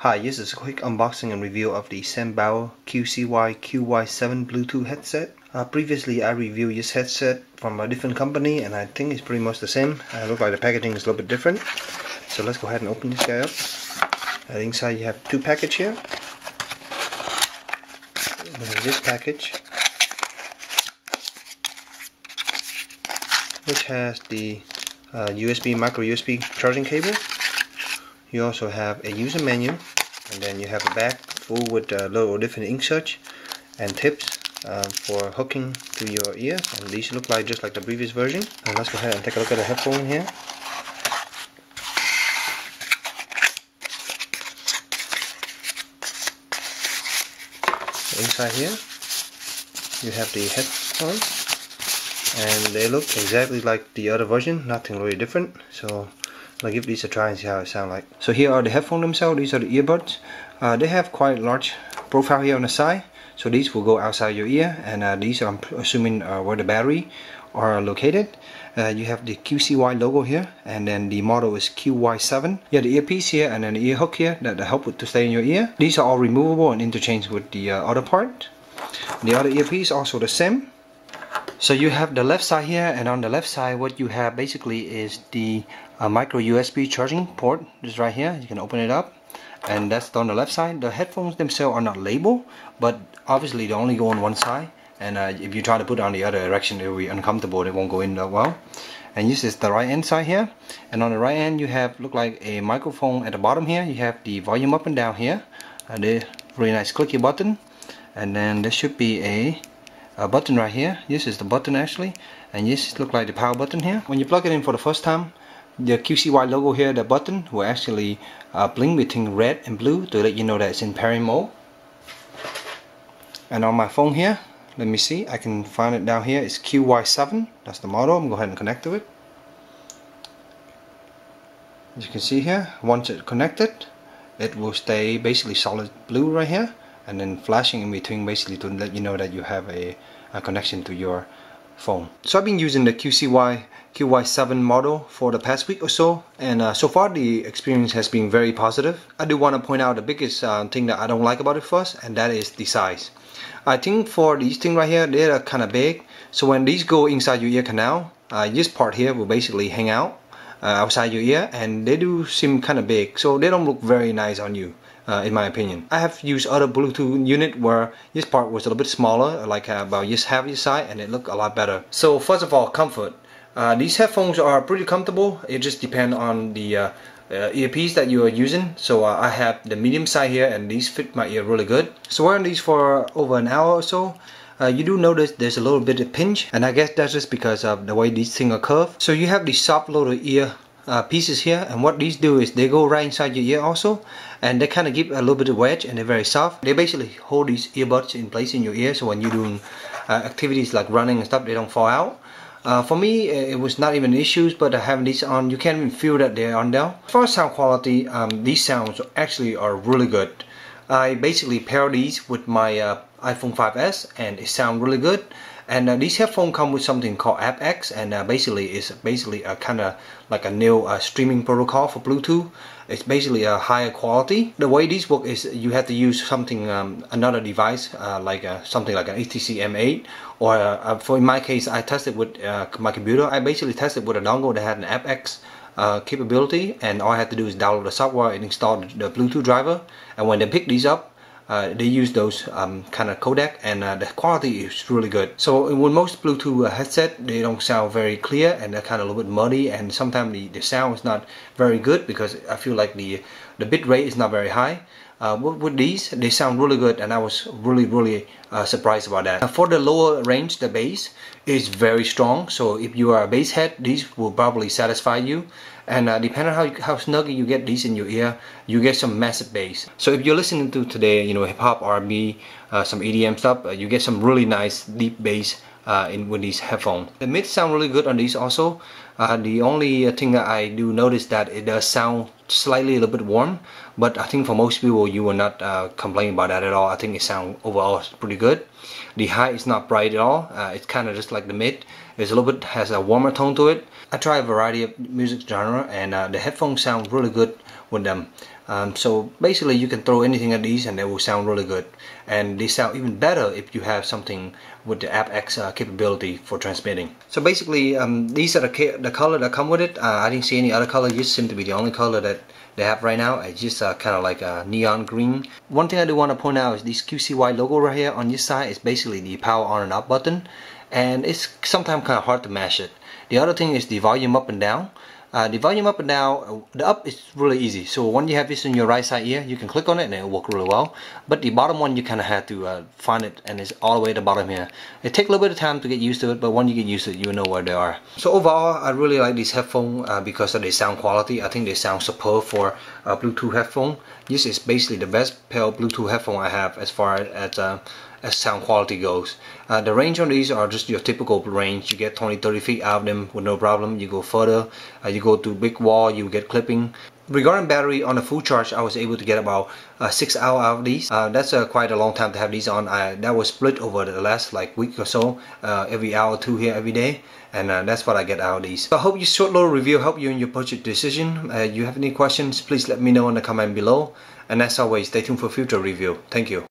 Hi, this is a quick unboxing and review of the Sembao QCY QY7 Bluetooth headset. Previously I reviewed this headset from a different company and I think it's pretty much the same. Look like the packaging is a little bit different. So let's go ahead and open this guy up. Inside you have two packages here. This package, which has the micro USB charging cable. You also have a user menu, and then you have a bag full with little different inserts and tips for hooking to your ears, and these look like just like the previous version. And let's go ahead and take a look at the headphone here. Inside here you have the headphones, and they look exactly like the other version, nothing really different. So I'll give these a try and see how it sounds like. So here are the headphones themselves. These are the earbuds. They have quite large profile here on the side, so these will go outside your ear, and these I'm assuming where the battery are located. You have the QCY logo here, and then the model is QY7. You have the earpiece here and then the ear hook here that help to stay in your ear. These are all removable and interchange with the other part. The other earpiece also the same. So you have the left side here, and on the left side what you have basically is the micro USB charging port. Just right here, you can open it up, and that's on the left side. The headphones themselves are not labeled, but obviously they only go on one side, and if you try to put it on the other direction it will be uncomfortable, it won't go in that well. And this is the right hand side here, and on the right hand you have look like a microphone at the bottom here. You have the volume up and down here, the really nice clicky button, and then there should be a button right here. This is the button actually, and this look like the power button here. When you plug it in for the first time, the QCY logo here, the button will actually blink between red and blue to let you know that it's in pairing mode. And on my phone here, let me see, I can find it down here. It's QY7, that's the model. I'm going to go ahead and connect to it. As you can see here, once it's connected, it will stay basically solid blue right here, and then flashing in between basically to let you know that you have a connection to your phone. So I've been using the QCY QY7 model for the past week or so, and so far the experience has been very positive. I do want to point out the biggest thing that I don't like about it first, and that is the size. I think for these things right here, they are kind of big, so when these go inside your ear canal, this part here will basically hang out outside your ear, and they do seem kind of big, so they don't look very nice on you. In my opinion, I have used other Bluetooth unit where this part was a little bit smaller, like about this half this side, and it looked a lot better. So first of all, comfort. These headphones are pretty comfortable. It just depends on the earpiece that you are using. So I have the medium side here, and these fit my ear really good. So wearing these for over an hour or so, you do notice there's a little bit of pinch, and I guess that's just because of the way these things are curved. So you have these soft little ear pieces here, and what these do is they go right inside your ear also, and they kind of give a little bit of wedge, and they're very soft. They basically hold these earbuds in place in your ear, so when you're doing activities like running and stuff, they don't fall out. For me, it was not even issues, but having these on, you can't even feel that they're on there. As far as sound quality, these sounds actually are really good. I basically pair these with my iPhone 5s, and it sounds really good. And these headphones come with something called aptX, and it's basically a kind of like a new streaming protocol for Bluetooth. It's basically a higher quality. The way these work is you have to use something, another device, like something like an HTC M8, or for in my case, I tested with my computer. I basically tested with a dongle that had an aptX capability, and all I had to do is download the software and install the Bluetooth driver. And when they pick these up, they use those kind of codec, and the quality is really good. So with most Bluetooth headset, they don't sound very clear, and they're kind of a little bit muddy, and sometimes the sound is not very good because I feel like the bit rate is not very high. With these, they sound really good, and I was really surprised about that. For the lower range, the bass is very strong, so if you are a bass head, these will probably satisfy you. And depending on how snuggy you get these in your ear, you get some massive bass. So if you're listening to today, you know, hip hop, R&B, some EDM stuff, you get some really nice deep bass with these headphones. The mids sound really good on these also. The only thing that I do notice that it does sound slightly a little bit warm, but I think for most people you will not complain about that at all. I think it sounds overall pretty good. The high is not bright at all. It's kind of just like the mid. It's a little bit has a warmer tone to it. I try a variety of music genre, and the headphones sound really good with them. So basically you can throw anything at these and they will sound really good, and they sound even better if you have something with the aptX capability for transmitting. So basically these are the color that come with it. I didn't see any other color. This seems to be the only color that they have right now. It's just kind of like a neon green. One thing I do want to point out is this QCY logo right here on this side is basically the power on and off button, and it's sometimes kind of hard to mash it. The other thing is the volume up and down. The volume up and down, the up is really easy. So when you have this in your right side ear, you can click on it and it will work really well. But the bottom one, you kind of have to find it, and it's all the way at the bottom here. It takes a little bit of time to get used to it, but when you get used to it, you know where they are. So overall, I really like these headphones because of the sound quality. I think they sound superb for a Bluetooth headphone. This is basically the best pair of Bluetooth headphone I have as far as sound quality goes. The range on these are just your typical range. You get 20-30 feet out of them with no problem. You go further, you go to big wall, you get clipping. Regarding battery, on a full charge I was able to get about 6 hours out of these. That's quite a long time to have these on. That was split over the last like week or so, every hour or two here every day, and that's what I get out of these. So I hope this short little review helped you in your purchase decision. You have any questions, please let me know in the comment below, and as always, stay tuned for future review. Thank you.